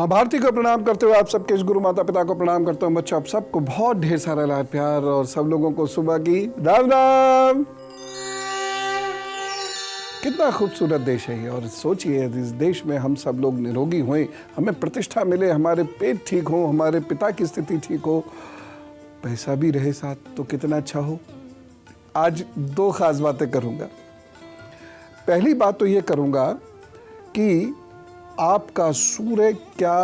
माँ भारती को प्रणाम करते हुए आप सबके इस गुरु माता पिता को प्रणाम करता हूँ। बच्चों, आप सबको बहुत ढेर सारा लाड प्यार और सब लोगों को सुबह की राम राम। कितना खूबसूरत देश है ये, और सोचिए इस देश में हम सब लोग निरोगी हुए, हमें प्रतिष्ठा मिले, हमारे पेट ठीक हो, हमारे पिता की स्थिति ठीक हो, पैसा भी रहे साथ, तो कितना अच्छा हो। आज दो खास बातें करूँगा। पहली बात तो ये करूँगा कि आपका सूर्य क्या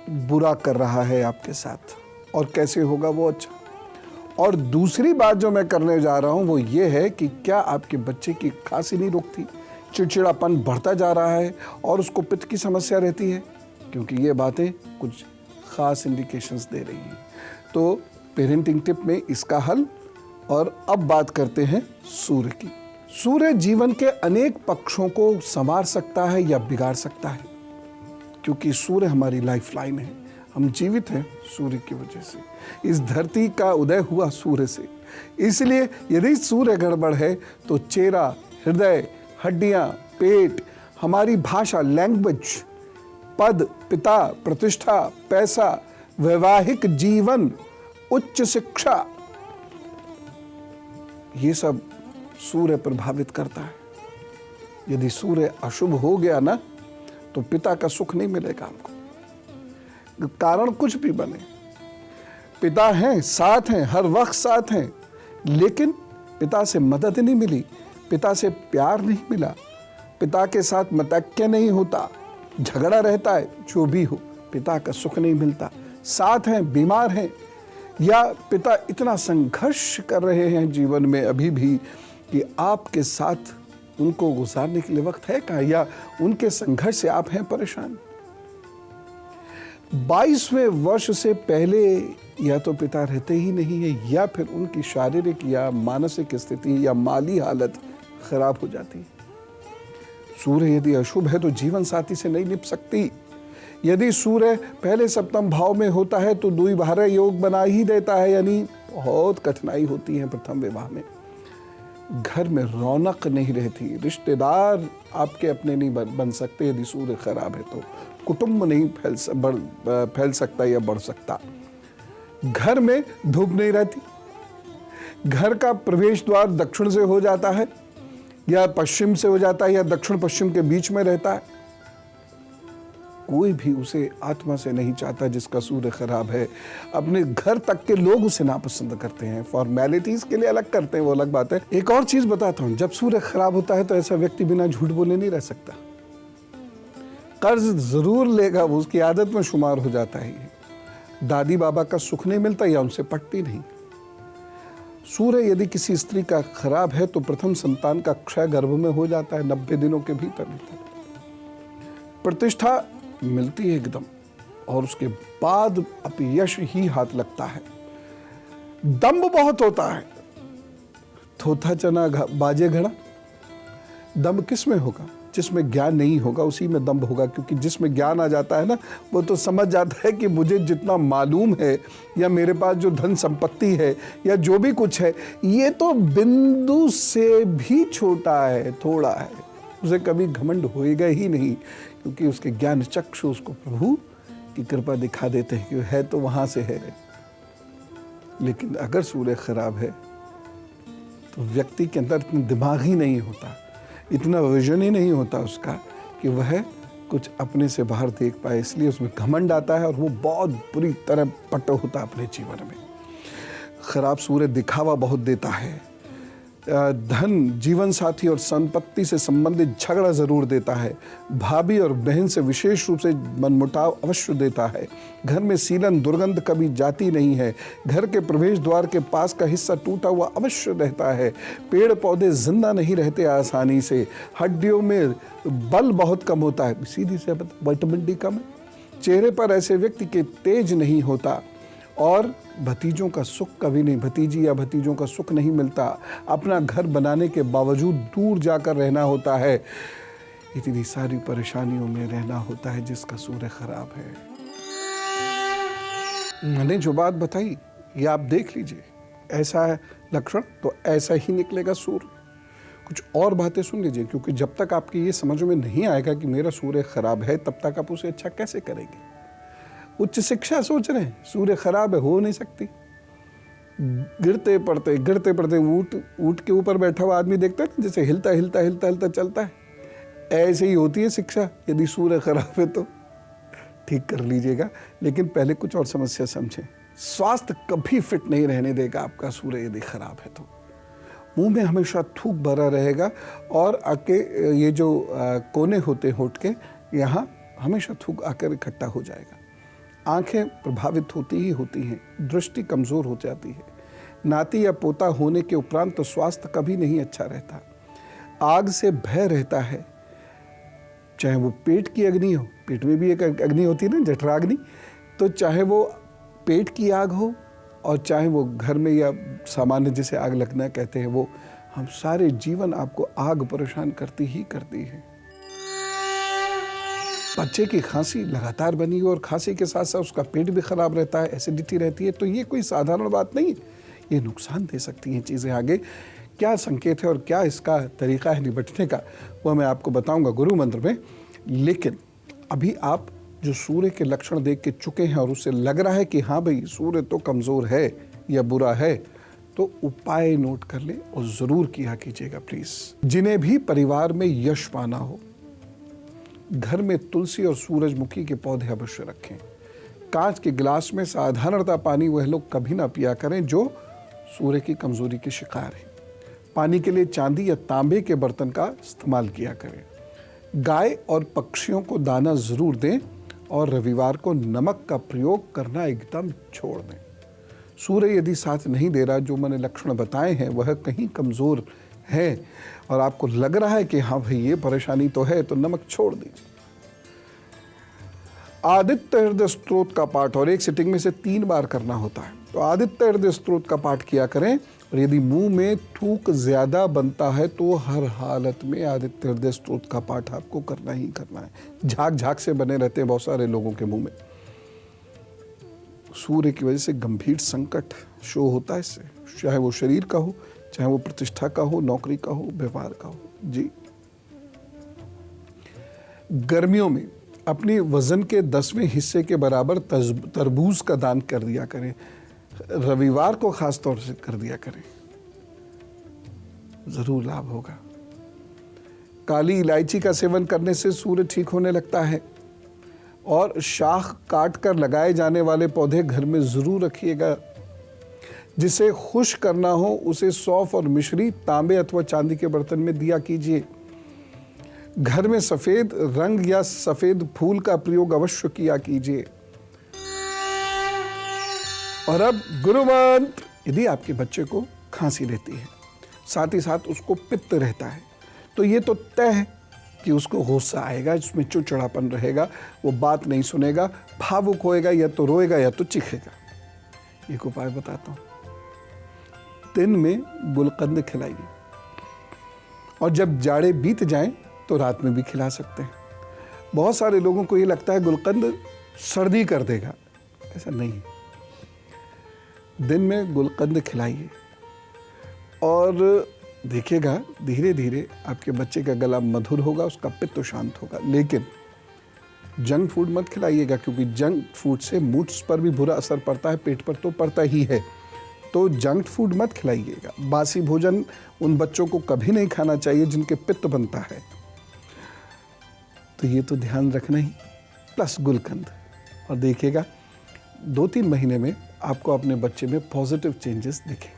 बुरा कर रहा है आपके साथ और कैसे होगा वो अच्छा। और दूसरी बात जो मैं करने जा रहा हूँ वो ये है कि क्या आपके बच्चे की खांसी नहीं रुकती, चिड़चिड़ापन बढ़ता जा रहा है और उसको पित्त की समस्या रहती है, क्योंकि ये बातें कुछ खास इंडिकेशंस दे रही हैं। तो पेरेंटिंग टिप में इसका हल। और अब बात करते हैं सूर्य की। सूर्य जीवन के अनेक पक्षों को संवार सकता है या बिगाड़ सकता है, क्योंकि सूर्य हमारी लाइफ लाइन है। हम जीवित हैं सूर्य की वजह से, इस धरती का उदय हुआ सूर्य से। इसलिए यदि सूर्य गड़बड़ है तो चेहरा, हृदय, हड्डियां, पेट, हमारी भाषा, लैंग्वेज, पद, पिता, प्रतिष्ठा, पैसा, वैवाहिक जीवन, उच्च शिक्षा, ये सब सूर्य प्रभावित करता है। यदि सूर्य अशुभ हो गया ना तो पिता का सुख नहीं मिलेगा आपको। कारण कुछ भी बने, पिता हैं, साथ हैं, हर वक्त साथ हैं, लेकिन पिता से मदद नहीं मिली, पिता से प्यार नहीं मिला, पिता के साथ मतैक्य नहीं होता, झगड़ा रहता है, जो भी हो, पिता का सुख नहीं मिलता। साथ हैं, बीमार हैं, या पिता इतना संघर्ष कर रहे हैं जीवन में अभी भी कि आपके साथ उनको गुजारने के लिए वक्त है कहाँ, या उनके संघर्ष से आप हैं परेशान। 22वें वर्ष से पहले या तो पिता रहते ही नहीं है, या फिर उनकी शारीरिक या मानसिक स्थिति या माली हालत खराब हो जाती है। सूर्य यदि अशुभ है तो जीवन साथी से नहीं निभ सकती। यदि सूर्य पहले सप्तम भाव में होता है तो द्विभार्या योग बना ही देता है, यानी बहुत कठिनाई होती है प्रथम विवाह में। घर में रौनक नहीं रहती, रिश्तेदार आपके अपने नहीं बन सकते यदि सूर्य खराब है तो। कुटुंब नहीं फैल सकता या बढ़ सकता। घर में धूप नहीं रहती, घर का प्रवेश द्वार दक्षिण से हो जाता है या पश्चिम से हो जाता है या दक्षिण पश्चिम के बीच में रहता है। कोई भी उसे आत्मा से नहीं चाहता जिसका सूर्य खराब है। अपने घर तक के लोग उसे नापसंद करते हैं, फॉर्मेलिटीज के लिए अलग करते हैं, वो अलग बात है। एक और चीज बताता हूं, जब सूर्य खराब होता है तो ऐसा व्यक्ति बिना झूठ बोले नहीं रह सकता। कर्ज जरूर लेगा, वो उसकी आदत में शुमार हो जाता है। दादी बाबा का सुख नहीं मिलता या उनसे पटती नहीं। सूर्य यदि किसी स्त्री का खराब है तो प्रथम संतान का क्षय गर्भ में हो जाता है 90 दिनों के भीतर। प्रतिष्ठा मिलती है एकदम, और उसके बाद अपयश ही हाथ लगता है। दंभ बहुत होता है, थोथा चना बाजे घड़ा। दंभ किस में होगा? जिसमें ज्ञान नहीं होगा उसी में दंभ होगा, क्योंकि जिसमें ज्ञान आ जाता है ना, वो तो समझ जाता है कि मुझे जितना मालूम है या मेरे पास जो धन संपत्ति है या जो भी कुछ है, ये तो बिंदु से भी छोटा है, थोड़ा है। उसे कभी घमंड होएगा ही नहीं, क्योंकि उसके ज्ञान चक्षु उसको प्रभु की कृपा दिखा देते हैं कि है तो वहां से है। लेकिन अगर सूर्य खराब है तो व्यक्ति के अंदर इतना दिमाग ही नहीं होता, इतना विजन ही नहीं होता उसका कि वह कुछ अपने से बाहर देख पाए। इसलिए उसमें घमंड आता है और वो बहुत बुरी तरह पट होता है अपने जीवन में। खराब सूर्य दिखावा बहुत देता है, धन, जीवन साथी और संपत्ति से संबंधित झगड़ा जरूर देता है, भाभी और बहन से विशेष रूप से मनमुटाव अवश्य देता है। घर में सीलन, दुर्गंध कभी जाती नहीं है। घर के प्रवेश द्वार के पास का हिस्सा टूटा हुआ अवश्य रहता है। पेड़ पौधे जिंदा नहीं रहते आसानी से। हड्डियों में बल बहुत कम होता है, सीधी से विटामिन डी कम है। चेहरे पर ऐसे व्यक्ति के तेज नहीं होता, और भतीजों का सुख कभी नहीं, भतीजी या भतीजों का सुख नहीं मिलता। अपना घर बनाने के बावजूद दूर जाकर रहना होता है। इतनी सारी परेशानियों में रहना होता है जिसका सूर्य खराब है। मैंने जो बात बताई ये आप देख लीजिए, ऐसा है लक्षण तो ऐसा ही निकलेगा सूर्य। कुछ और बातें सुन लीजिए, क्योंकि जब तक आपकी ये समझ में नहीं आएगा कि मेरा सूर्य खराब है, तब तक आप उसे अच्छा कैसे करेंगे। उच्च शिक्षा सोच रहे हैं, सूर्य खराब है, हो नहीं सकती। गिरते पड़ते ऊंट के ऊपर बैठा हुआ आदमी देखता है जैसे हिलता चलता है, ऐसे ही होती है शिक्षा। यदि सूर्य खराब है तो ठीक कर लीजिएगा, लेकिन पहले कुछ और समस्या समझें। स्वास्थ्य कभी फिट नहीं रहने देगा आपका सूर्य यदि खराब है तो। मुंह में हमेशा थूक भरा रहेगा और आके ये जो कोने होते होंठ के यहाँ हमेशा थूक आकर इकट्ठा हो जाएगा। आंखें प्रभावित होती ही होती हैं, दृष्टि कमज़ोर हो जाती है। नाती या पोता होने के उपरांत तो स्वास्थ्य कभी नहीं अच्छा रहता। आग से भय रहता है, चाहे वो पेट की अग्नि हो, पेट में भी एक अग्नि होती है ना, जठराग्नि, तो चाहे वो पेट की आग हो और चाहे वो घर में या सामान्य जिसे आग लगना कहते हैं वो, हम सारे जीवन आपको आग परेशान करती ही करती है। बच्चे की खांसी लगातार बनी और खांसी के साथ साथ उसका पेट भी खराब रहता है, एसिडिटी रहती है, तो ये कोई साधारण बात नहीं है, ये नुकसान दे सकती हैं चीज़ें। आगे क्या संकेत है और क्या इसका तरीका है निपटने का, वो मैं आपको बताऊंगा गुरु मंत्र में। लेकिन अभी आप जो सूर्य के लक्षण देख के चुके हैं और उससे लग रहा है कि हाँ भाई सूर्य तो कमज़ोर है या बुरा है, तो उपाय नोट कर लें और ज़रूर किया कीजिएगा प्लीज़। जिन्हें भी परिवार में यश पाना हो, घर में तुलसी और सूरजमुखी के पौधे अवश्य रखें। कांच के गिलास में साधारणतः पानी वह लोग कभी ना पिया करें जो सूर्य की कमज़ोरी के शिकार हैं। पानी के लिए चांदी या तांबे के बर्तन का इस्तेमाल किया करें। गाय और पक्षियों को दाना ज़रूर दें और रविवार को नमक का प्रयोग करना एकदम छोड़ दें। सूर्य यदि साथ नहीं दे रहा, जो मैंने लक्षण बताए हैं वह कहीं कमज़ोर है और आपको लग रहा है कि हाँ भाई ये परेशानी तो है, तो नमक छोड़ दीजिए। आदित्य हृदय स्तोत्र का पाठ और एक सिटिंग में से 3 बार करना होता है, तो आदित्य हृदय स्तोत्र का पाठ किया करें। और यदि मुंह में थूक ज्यादा बनता है तो हर हालत में आदित्य हृदय स्तोत्र का पाठ आपको करना ही करना है। झाग झाग से बने रहते हैं बहुत सारे लोगों के मुंह में, सूर्य की वजह से गंभीर संकट शो होता है इससे, चाहे वो शरीर का हो, चाहे वो प्रतिष्ठा का हो, नौकरी का हो, व्यवहार का हो। जी, गर्मियों में अपनी वजन के 10वें हिस्से के बराबर तरबूज का दान कर दिया करें। रविवार को खास तौर से कर दिया करें, जरूर लाभ होगा। काली इलायची का सेवन करने से सूर्य ठीक होने लगता है। और शाख काट कर लगाए जाने वाले पौधे घर में जरूर रखिएगा। जिसे खुश करना हो उसे सौंफ और मिश्री तांबे अथवा चांदी के बर्तन में दिया कीजिए। घर में सफेद रंग या सफेद फूल का प्रयोग अवश्य किया कीजिए। और अब गुरु मंत्र, यदि आपके बच्चे को खांसी रहती है, साथ ही साथ उसको पित्त रहता है, तो ये तो तय है कि उसको गुस्सा आएगा, उसमें चिड़चिड़ापन रहेगा, वो बात नहीं सुनेगा, भावुक होएगा, या तो रोएगा या तो चीखेगा। एक उपाय बताता हूँ, दिन में गुलकंद खिलाइए और जब जाड़े बीत जाएं तो रात में भी खिला सकते हैं। बहुत सारे लोगों को ये लगता है गुलकंद सर्दी कर देगा, ऐसा नहीं है। दिन में गुलकंद खिलाइए और देखिएगा धीरे धीरे आपके बच्चे का गला मधुर होगा, उसका पित्त शांत होगा। लेकिन जंक फूड मत खिलाइएगा, क्योंकि जंक फूड से मूड्स पर भी बुरा असर पड़ता है, पेट पर तो पड़ता ही है। तो जंक फूड मत खिलाइएगा। बासी भोजन उन बच्चों को कभी नहीं खाना चाहिए जिनके पित्त बनता है, तो ये तो ध्यान रखना ही, प्लस गुलकंद। और देखिएगा 2-3 महीने में आपको अपने बच्चे में पॉजिटिव चेंजेस दिखेंगे।